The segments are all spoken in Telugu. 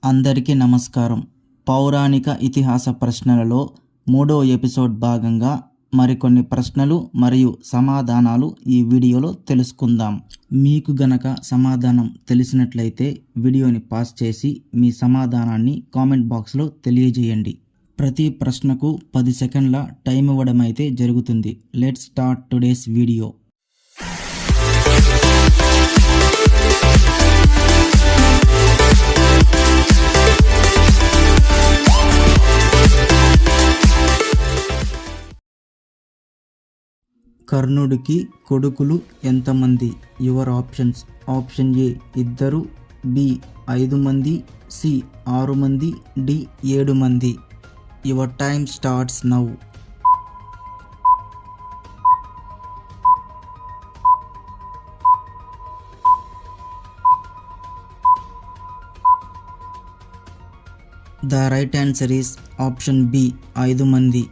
అందరికీ నమస్కారం. పౌరాణిక ఇతిహాస ప్రశ్నలలో 3వ ఎపిసోడ్ భాగంగా మరికొన్ని ప్రశ్నలు మరియు సమాధానాలు ఈ వీడియోలో తెలుసుకుందాం. మీకు గనక సమాధానం తెలిసినట్లయితే వీడియోని పాజ్ చేసి మీ సమాధానాన్ని కామెంట్ బాక్స్లో తెలియజేయండి. ప్రతి ప్రశ్నకు 10 సెకండ్ల టైం ఇవ్వడం అయితే జరుగుతుంది. Let's start today's video. కర్ణుడికి కొడుకులు ఎంతమంది? Your options. Option A 2, B 5 మంది, సి 6 మంది, డి 7 మంది. Your time starts now. The right answer is option B 5 మంది.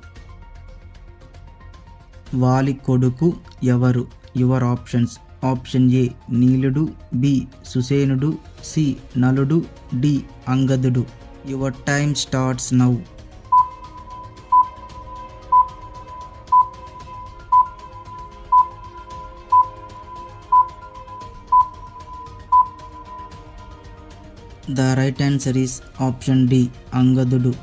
వాలి కొడుకు ఎవరు? Your options. ఆప్షన్ ఏ నీలుడు, బి సుసేనుడు, సి నలుడు, డి అంగదుడు. Your time starts now. The right answer is option D అంగదుడు.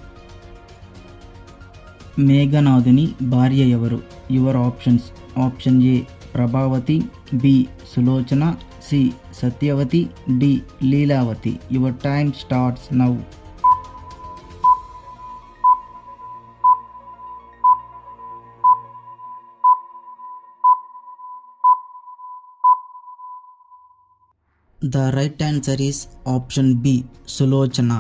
మేఘనాథుని భార్య ఎవరు? Your options. Option A Prabhavati, B Sulochana, C Satyavati, D Leelavati. Your time starts now. The right answer is option B Sulochana.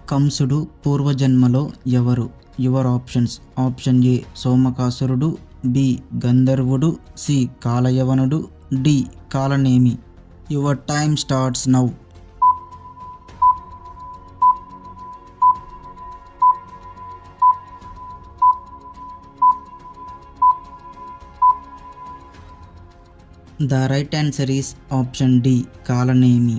కంసుడు పూర్వజన్మలో ఎవరు? Your options. ఆప్షన్ ఏ సోమకాసురుడు, బి గంధర్వుడు, సి కాలయవనుడు, D Kalanemi. Your time starts now. The right answer is option D Kalanemi.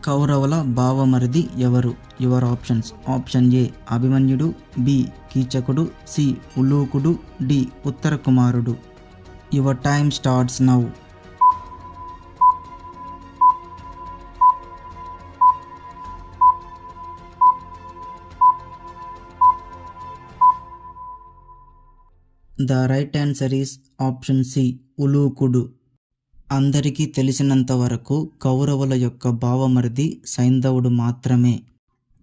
కౌరవుల బావమరిది ఎవరు? Your options. Option A Abhimanyudu, B కీచకుడు, సి ఉలూకుడు, డి ఉత్తర కుమారుడు. Your time starts now. The right answer is option C ఉలూకుడు. అందరికీ తెలిసినంత వరకు కౌరవుల యొక్క బావమరిది సైంధవుడు మాత్రమే.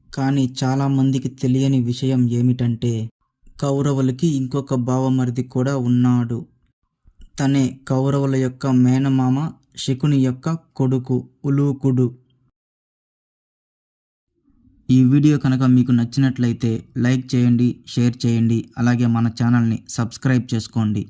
కానీ చాలామందికి తెలియని విషయం ఏమిటంటే కౌరవులకి ఇంకొక బావమరిది కూడా ఉన్నాడు. తనే కౌరవుల యొక్క మేనమామ శకుని యొక్క కొడుకు ఉలూకుడు. ఈ వీడియో కనుక మీకు నచ్చినట్లయితే లైక్ చేయండి, షేర్ చేయండి, అలాగే మన ఛానల్ని సబ్స్క్రైబ్ చేసుకోండి.